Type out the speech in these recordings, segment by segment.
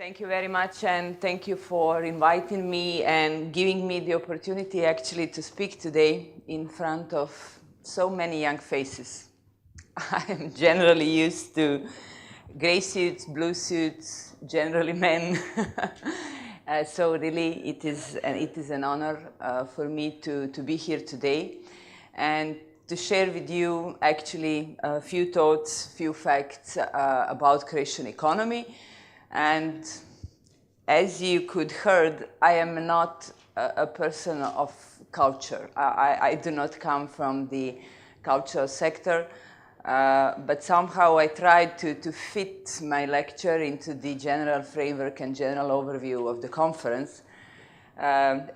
Thank you very much, and thank you for inviting me and giving me the opportunity actually to speak today in front of so many young faces. I am generally used to gray suits, blue suits, generally men. So really it is an honor for me to be here today and to share with you actually a few thoughts, few facts about Croatian economy. And as you could heard, I am not a person of culture. I do not come from the cultural sector, but somehow I tried to fit my lecture into the general framework and general overview of the conference. In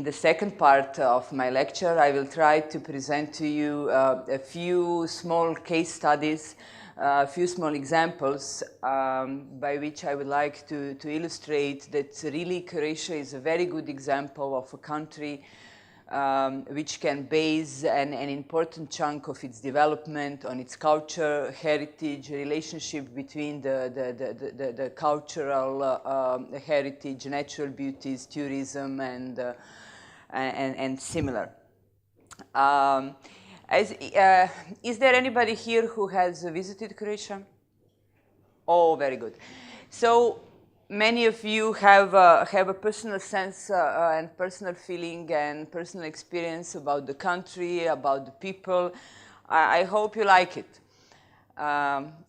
the second part of my lecture, I will try to present to you a few small case studies, a few small examples by which I would like to illustrate that really Croatia is a very good example of a country which can base an important chunk of its development on its culture, heritage, relationship between the cultural heritage, natural beauties, tourism, and similar. Is there anybody here who has visited Croatia? Oh, very good. So many of you have a personal sense and personal feeling and personal experience about the country, about the people. I hope you like it.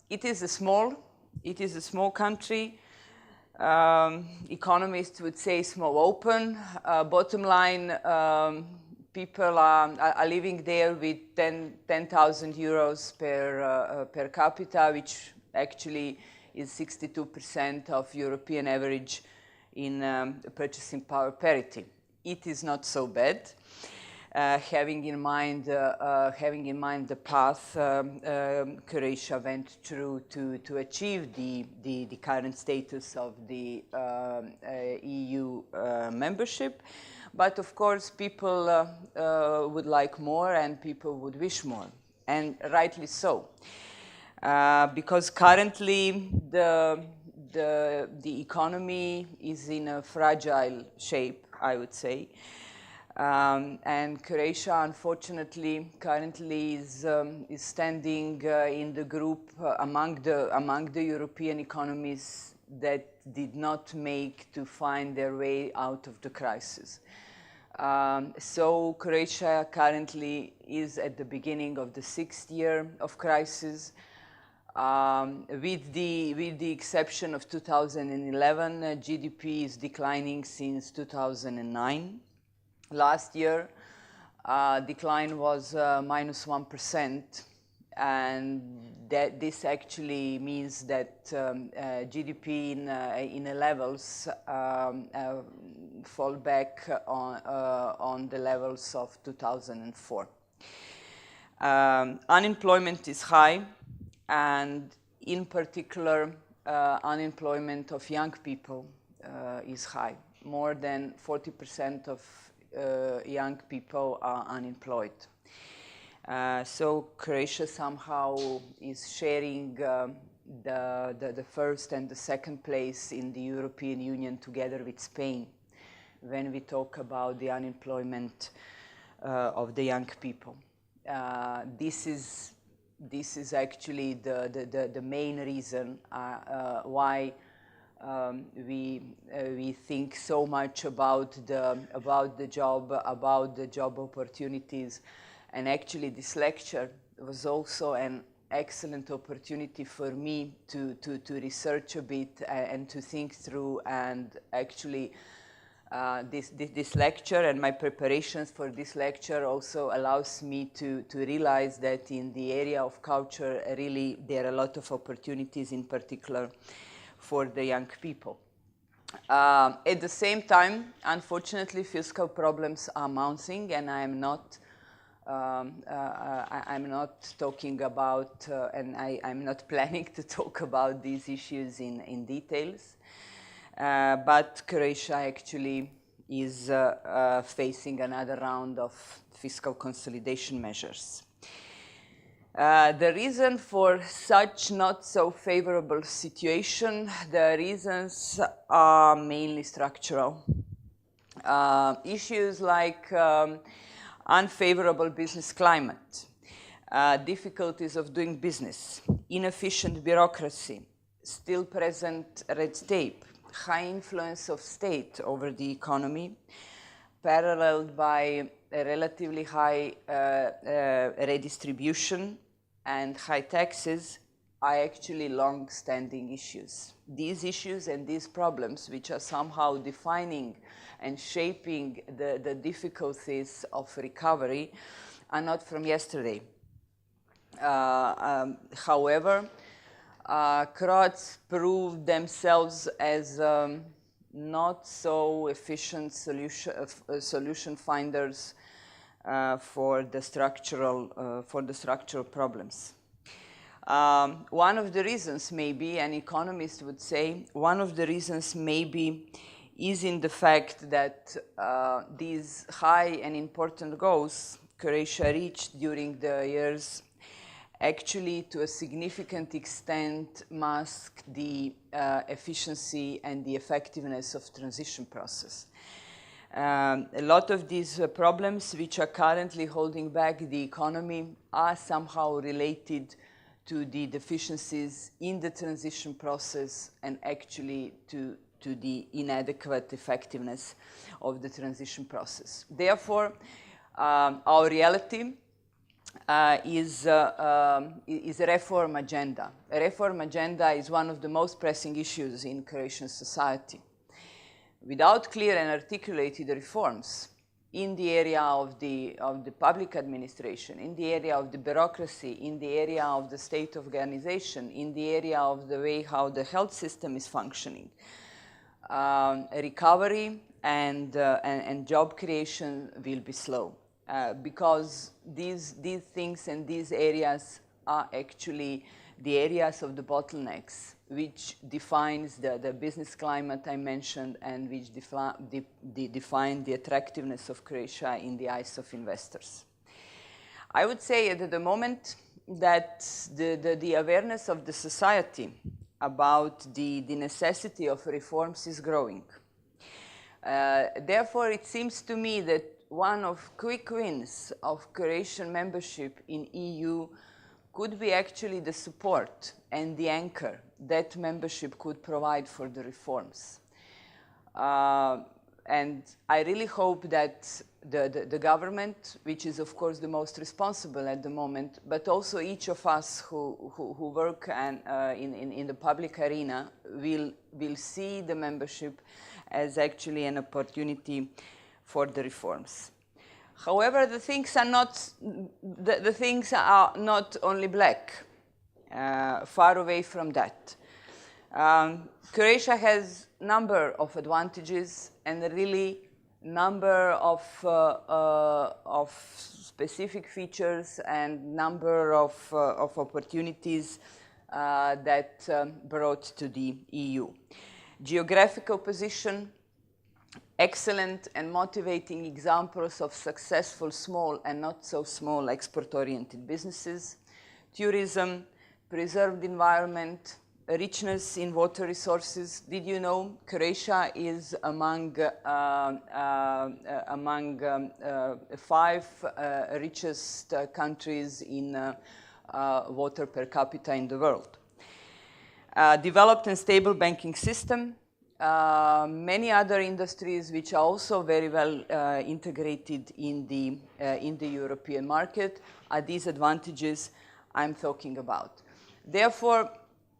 It is a small country. Economists would say small open. Bottom line, people are living there with 10,000 euros per capita, which actually is 62% of European average in purchasing power parity. It is not so bad, having in mind the path Croatia went through to achieve the current status of the EU membership. But of course, people would like more and people would wish more, and rightly so. Because currently the economy is in a fragile shape, I would say. And Croatia, unfortunately, currently is standing in the group among the European economies that did not make to find their way out of the crisis. So Croatia currently is at the beginning of the 6th year of crisis. With the exception of 2011, GDP is declining since 2009. Last year, decline was minus 1%, and this actually means that GDP in levels fall back on the levels of 2004. Unemployment is high, and in particular, unemployment of young people is high. More than 40% of young people are unemployed. So Croatia somehow is sharing the first and the second place in the European Union together with Spain when we talk about the unemployment of the young people. This is actually the main reason why we think so much about the job opportunities, and actually this lecture was also an excellent opportunity for me to research a bit and to think through, and actually this lecture and my preparations for this lecture also allows me to realize that in the area of culture, really there are a lot of opportunities, in particular for the young people. At the same time, unfortunately, fiscal problems are mounting, and I'm not talking about, and I'm not planning to talk about these issues in details. But Croatia actually is facing another round of fiscal consolidation measures. The reason for such not so favorable situation, the reasons are mainly structural. Issues like unfavorable business climate, difficulties of doing business, inefficient bureaucracy, still present red tape, high influence of state over the economy, paralleled by a relatively high redistribution and high taxes, are actually long-standing issues. These issues and these problems, which are somehow defining and shaping the difficulties of recovery, are not from yesterday. However, Croats proved themselves as not so efficient solution finders for the structural problems. One of the reasons maybe, an economist would say, one of the reasons maybe is in the fact that these high and important goals Croatia reached during the years actually to a significant extent mask the efficiency and the effectiveness of transition process. A lot of these problems which are currently holding back the economy are somehow related to the deficiencies in the transition process and actually to the inadequate effectiveness of the transition process. Therefore, our reality is a reform agenda. A reform agenda is one of the most pressing issues in Croatian society. Without clear and articulated reforms in the area of the public administration, in the area of the bureaucracy, in the area of the state organization, in the area of the way how the health system is functioning, recovery and job creation will be slow. Because these things and these areas are actually the areas of the bottlenecks which defines the business climate I mentioned and which define the attractiveness of Croatia in the eyes of investors. I would say at the moment that the awareness of the society about the necessity of reforms is growing. Therefore, it seems to me that one of quick wins of Croatian membership in EU could be actually the support and the anchor that membership could provide for the reforms. And I really hope that the government, which is of course the most responsible at the moment, but also each of us who work in the public arena will see the membership as actually an opportunity for the reforms. However, the things are not only black. Far away from that. Croatia has a number of advantages and a really number of specific features and number of opportunities that brought to the EU. Geographical position, excellent and motivating examples of successful small and not so small export-oriented businesses, tourism, preserved environment, richness in water resources. Did you know Croatia is among 5 richest countries in water per capita in the world? Developed and stable banking system. Many other industries which are also very well integrated in the European market are these advantages I'm talking about. Therefore,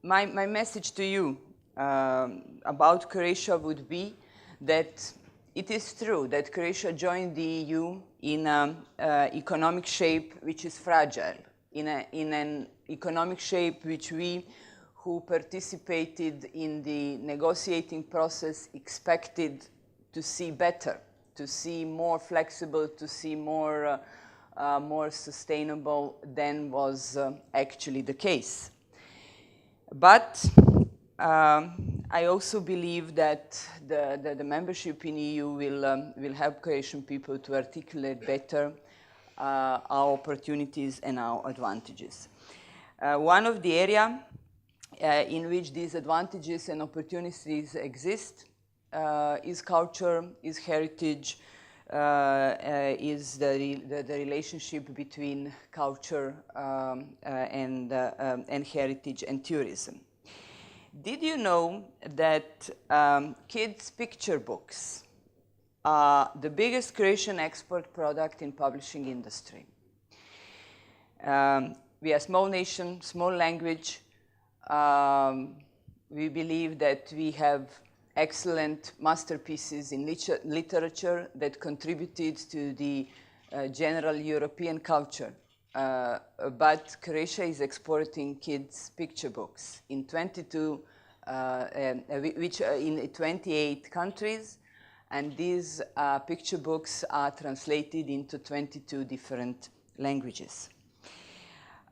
my message to you about Croatia would be that it is true that Croatia joined the EU in an economic shape which is fragile, in an economic shape which we who participated in the negotiating process expected to see better, to see more flexible, to see more sustainable than was actually the case. But I also believe that the membership in EU will help Croatian people to articulate better our opportunities and our advantages. One of the area in which these advantages and opportunities exist is culture, is heritage, is the relationship between culture and heritage and tourism. Did you know that kids' picture books are the biggest Croatian export product in publishing industry? We are a small nation, small language. We believe that we have excellent masterpieces in literature that contributed to the general European culture. But Croatia is exporting kids' picture books in 28 countries, and these picture books are translated into 22 different languages.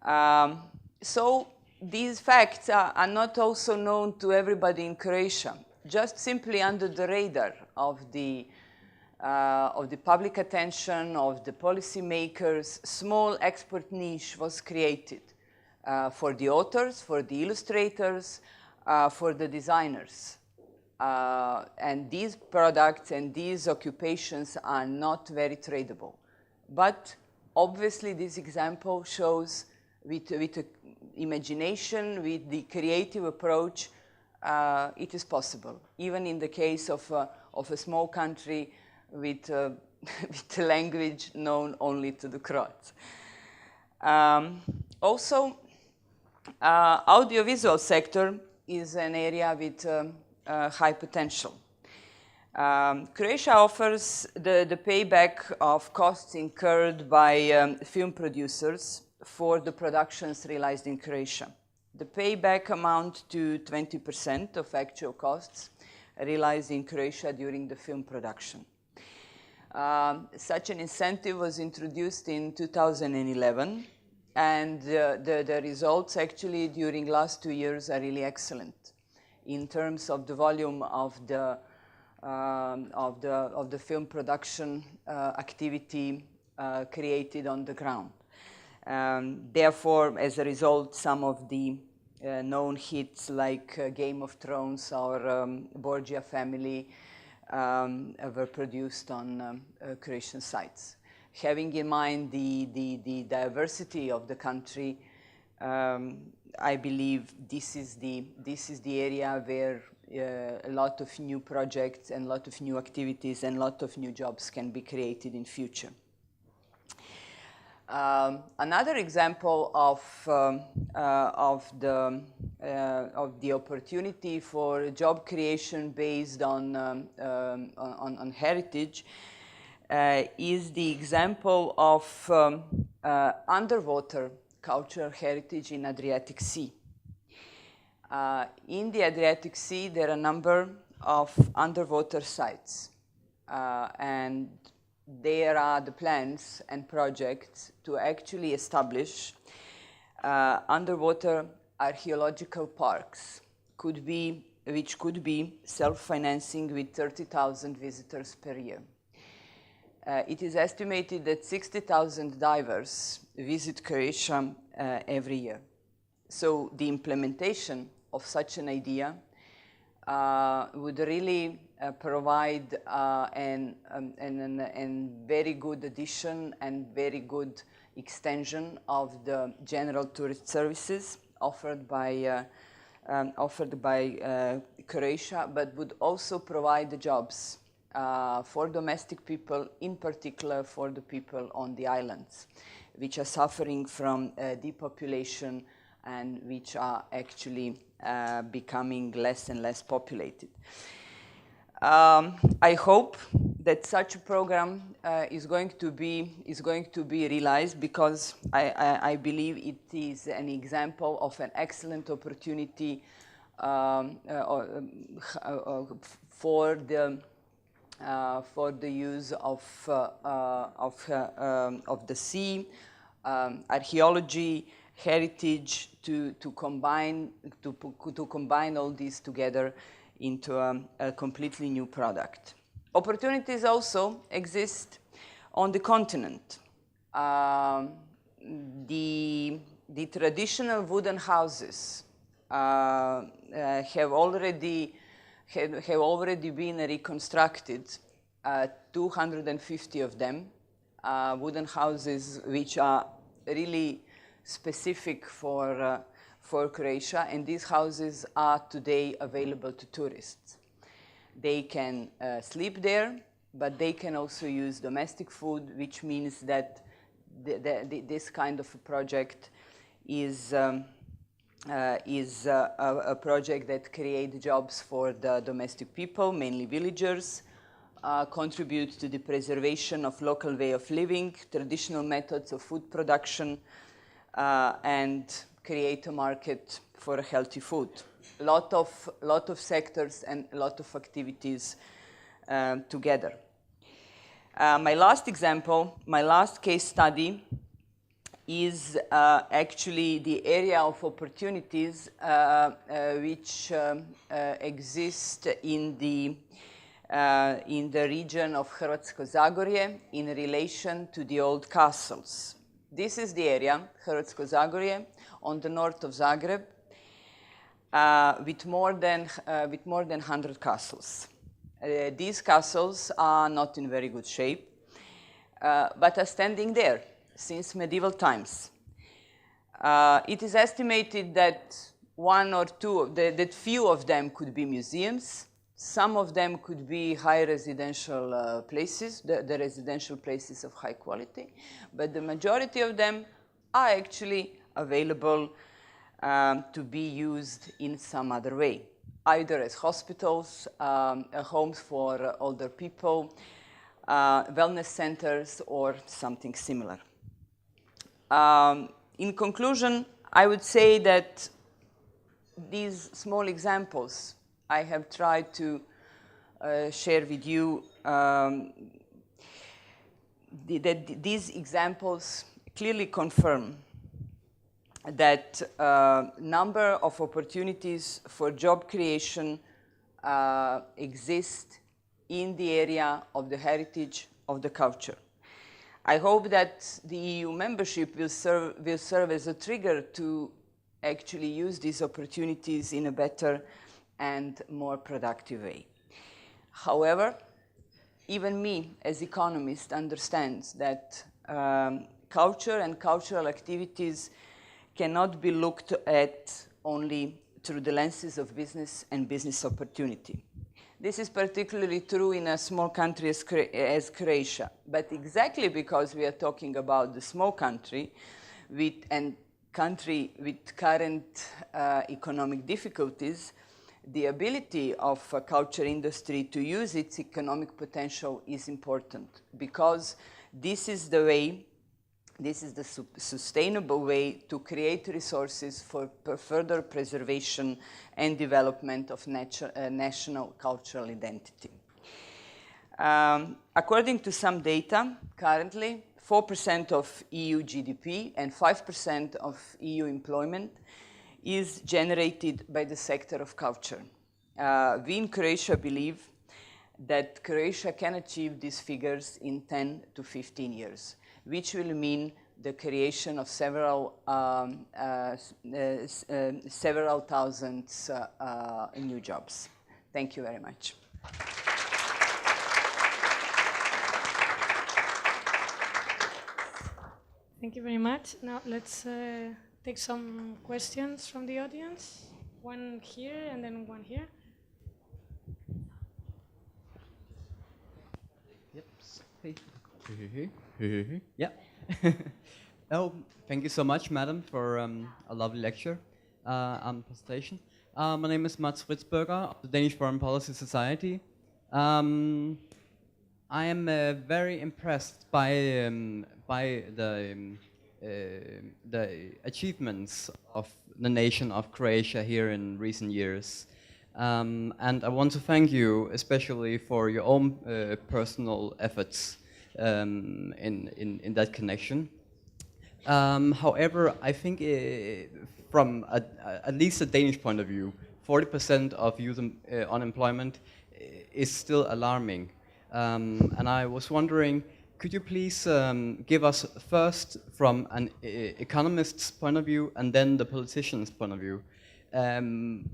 So these facts are not also known to everybody in Croatia. Just simply under the radar of the public attention, of the policymakers, small export niche was created for the authors, for the illustrators, for the designers. And these products and these occupations are not very tradable. But obviously this example shows with imagination, with the creative approach, it is possible, even in the case of a small country with a language known only to the Croats. Also, audiovisual sector is an area with high potential. Croatia offers the payback of costs incurred by film producers for the productions realized in Croatia. The payback amount to 20% of actual costs realized in Croatia during the film production. Such an incentive was introduced in 2011, and the results actually during last 2 years are really excellent in terms of the volume of the film production activity created on the ground. Therefore, as a result, some of the known hits like Game of Thrones or Borgia Family were produced on Croatian sites. Having in mind the diversity of the country, I believe this is the area where a lot of new projects and a lot of new activities and a lot of new jobs can be created in future. Another example of the opportunity for job creation based on heritage is the example of underwater cultural heritage in Adriatic Sea. In the Adriatic Sea, there are a number of underwater sites, and there are the plans and projects to actually establish underwater archaeological parks, which could be self-financing with 30,000 visitors per year. It is estimated that 60,000 divers visit Croatia every year. So the implementation of such an idea would really provide a very good addition and very good extension of the general tourist services offered by Croatia, but would also provide the jobs for domestic people, in particular for the people on the islands, which are suffering from depopulation and which are actually becoming less and less populated. I hope that such a program is going to be realized, because I believe it is an example of an excellent opportunity for the use of the sea, archaeology, heritage, to combine all these together into a completely new product. Opportunities also exist on the continent. The the traditional wooden houses have already been reconstructed, 250 of them, wooden houses which are really specific for Croatia, and these houses are today available to tourists. They can sleep there, but they can also use domestic food, which means that this kind of a project is a project that creates jobs for the domestic people, mainly villagers, contributes to the preservation of local way of living, traditional methods of food production, and create a market for healthy food. A lot of sectors and a lot of activities together. My last example, my last case study is actually the area of opportunities which exist in the region of Hrvatsko Zagorje in relation to the old castles. This is the area, Hrvatsko Zagorje, on the north of Zagreb, with more than 100 castles. These castles are not in very good shape, but are standing there since medieval times. It is estimated that that few of them could be museums. Some of them could be high residential places, the residential places of high quality, but the majority of them are actually available to be used in some other way, either as hospitals, homes for older people, wellness centers, or something similar. In conclusion, I would say that these small examples I have tried to share with you, that these examples clearly confirm that number of opportunities for job creation exist in the area of the heritage of the culture. I hope that the EU membership will serve as a trigger to actually use these opportunities in a better and more productive way. However, even me as economist understands that culture and cultural activities cannot be looked at only through the lenses of business and business opportunity. This is particularly true in a small country as Croatia. But exactly because we are talking about the small country with current economic difficulties, the ability of a culture industry to use its economic potential is important, because this is the sustainable way to create resources for further preservation and development of national cultural identity. According to some data, currently 4% of EU GDP and 5% of EU employment is generated by the sector of culture. We in Croatia believe that Croatia can achieve these figures in 10 to 15 years, which will mean the creation of several thousand new jobs. Thank you very much. Thank you very much. Now let's take some questions from the audience. One here and then one here. Yep. Hey. Yeah. Oh, thank you so much, madam, for a lovely lecture and presentation. My name is Mats Fritzberger of the Danish Foreign Policy Society. I am very impressed by the achievements of the nation of Croatia here in recent years. And I want to thank you especially for your own personal efforts in that connection. However, I think from at least a Danish point of view, 40% of youth unemployment is still alarming. And I was wondering, could you please give us first from an economist's point of view and then the politician's point of view,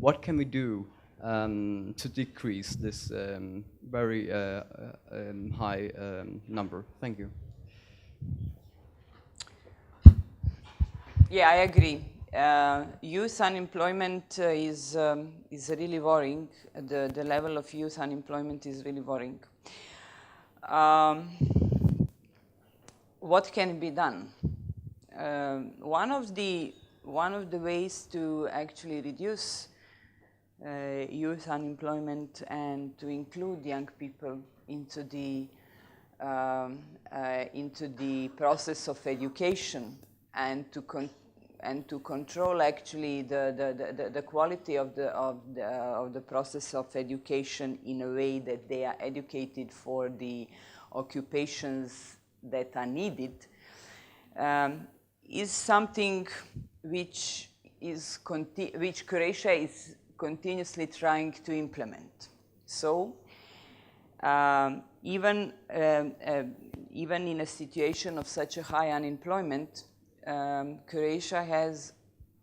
what can we do to decrease this very high number? Thank you. Yeah, I agree. Youth unemployment is really worrying. The level of youth unemployment is really worrying. What can be done? One of the ways to actually reduce youth unemployment and to include young people into the process of education and to control actually the quality of the process of education in a way that they are educated for the occupations that are needed, is something which Croatia is continuously trying to implement. So even in a situation of such a high unemployment, Croatia has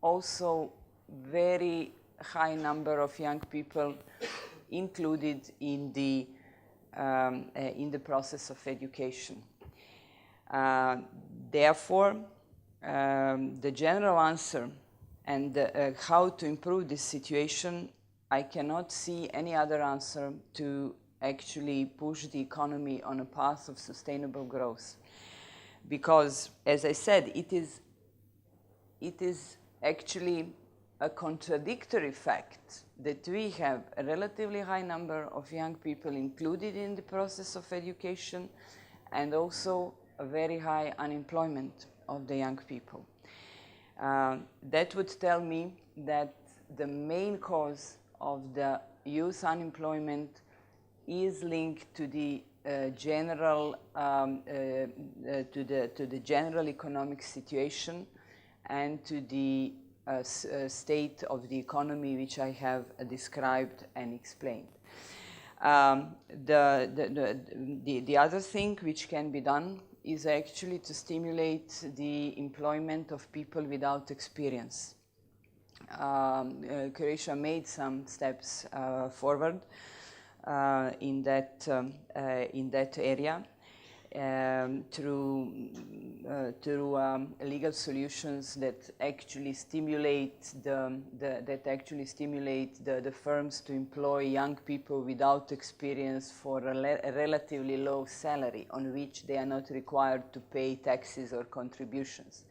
also very high number of young people included in the process of education. Therefore, the general answer and how to improve this situation, I cannot see any other answer to actually push the economy on a path of sustainable growth. Because, as I said, it is actually a contradictory fact that we have a relatively high number of young people included in the process of education and also a very high unemployment of the young people. That would tell me that the main cause of the youth unemployment is linked to the general economic situation and to the state of the economy which I have described and explained. The other thing which can be done is actually to stimulate the employment of people without experience. Croatia made some steps forward in that area through legal solutions that actually stimulate the firms to employ young people without experience for a relatively low salary on which they are not required to pay taxes or contributions.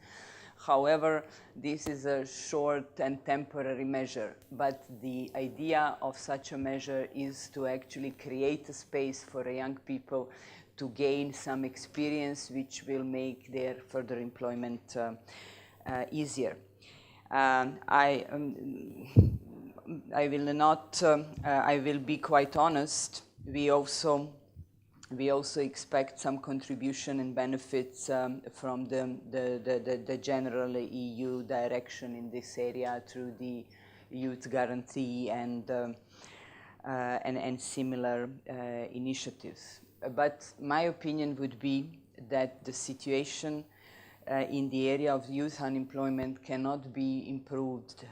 However, this is a short and temporary measure, but the idea of such a measure is to actually create a space for young people to gain some experience which will make their further employment easier. I will be quite honest, we also expect some contribution and benefits from the general EU direction in this area through the youth guarantee and similar initiatives. But my opinion would be that the situation in the area of youth unemployment cannot be improved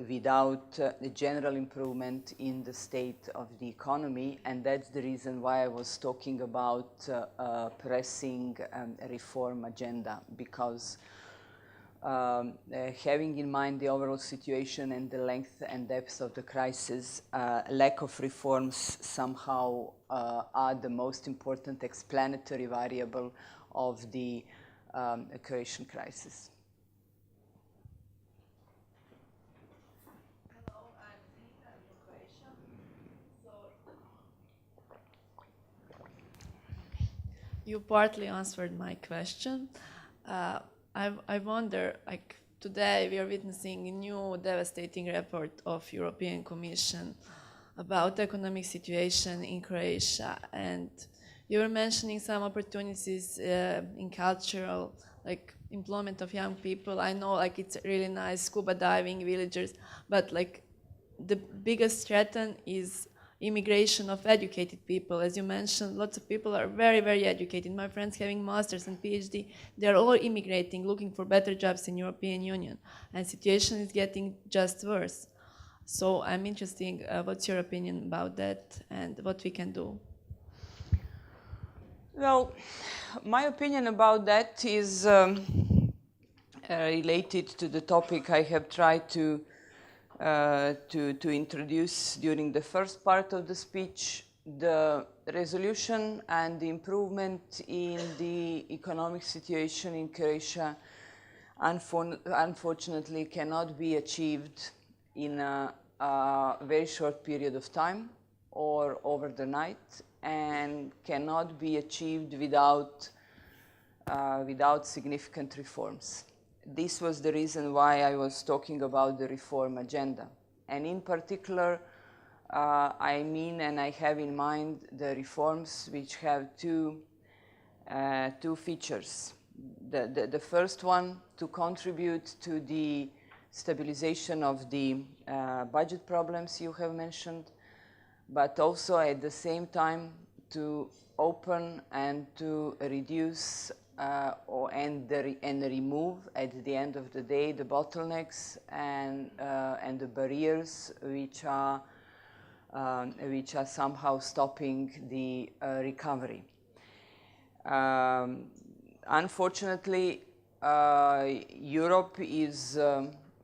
without a general improvement in the state of the economy, and that's the reason why I was talking about a pressing reform agenda, because having in mind the overall situation and the length and depth of the crisis, lack of reforms somehow are the most important explanatory variable of the Croatian crisis. Hello, I'm Zita from Croatia. You partly answered my question. I wonder, like today we are witnessing a new devastating report of European Commission about the economic situation in Croatia, and you were mentioning some opportunities in cultural, like employment of young people. I know, like it's really nice, scuba diving, villagers, but like the biggest threat is immigration of educated people. As you mentioned, lots of people are very, very educated. My friends having masters and PhD, they're all immigrating, looking for better jobs in European Union. And situation is getting just worse. So I'm interested, what's your opinion about that and what we can do? Well, my opinion about that is related to the topic I have tried to introduce during the first part of the speech. The resolution and the improvement in the economic situation in Croatia unfortunately cannot be achieved in a very short period of time or over the night, and cannot be achieved without significant reforms. This was the reason why I was talking about the reform agenda. And in particular, I mean and I have in mind the reforms which have two features. The first one, to contribute to the stabilization of the budget problems you have mentioned, but also at the same time to open and to reduce and remove at the end of the day the bottlenecks and the barriers which are somehow stopping the recovery. Unfortunately, Europe is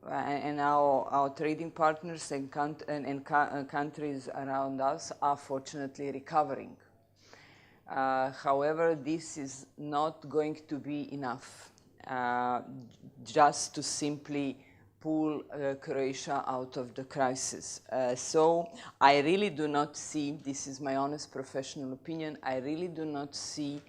and our trading partners and countries around us are fortunately recovering. However, this is not going to be enough just to simply pull Croatia out of the crisis. So I really do not see, this is my honest professional opinion, I really do not see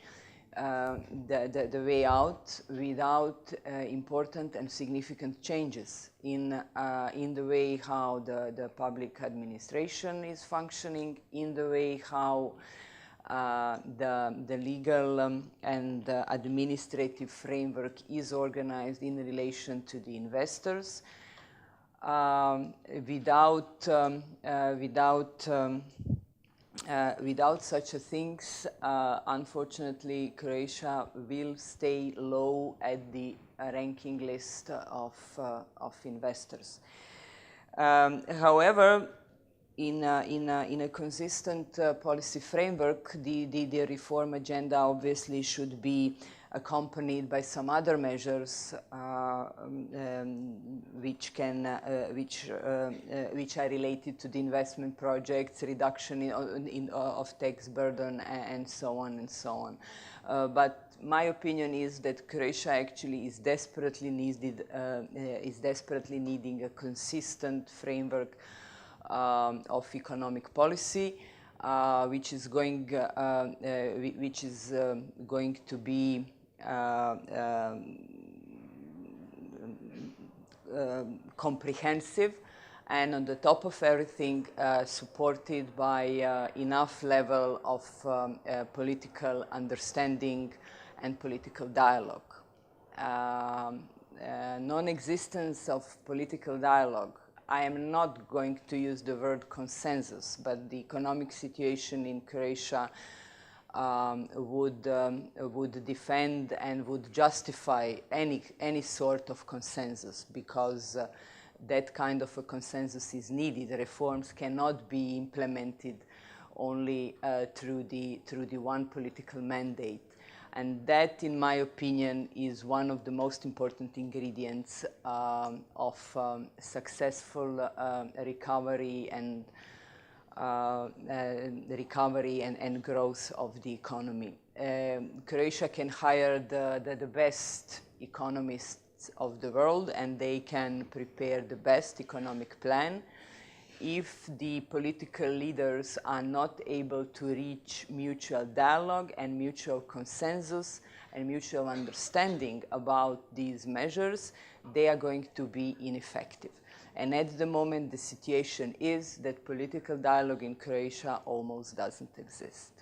the way out without important and significant changes in the way how the public administration is functioning, in the way how the legal and administrative framework is organized in relation to the investors. Without such a things, unfortunately, Croatia will stay low at the ranking list of investors. However, in a consistent policy framework, the reform agenda obviously should be accompanied by some other measures which are related to the investment projects, reduction of tax burden, and so on and so on. But my opinion is that Croatia actually is desperately needing a consistent framework of economic policy, which is going to be comprehensive, and on the top of everything, supported by enough level of political understanding and political dialogue. Non-existence of political dialogue, I am not going to use the word consensus, but the economic situation in Croatia would defend and would justify any sort of consensus, because that kind of a consensus is needed. Reforms cannot be implemented only through the one political mandate. And that, in my opinion, is one of the most important ingredients of successful recovery and growth of the economy. Croatia can hire the best economists of the world, and they can prepare the best economic plan. If the political leaders are not able to reach mutual dialogue and mutual consensus and mutual understanding about these measures, they are going to be ineffective. And at the moment, the situation is that political dialogue in Croatia almost doesn't exist.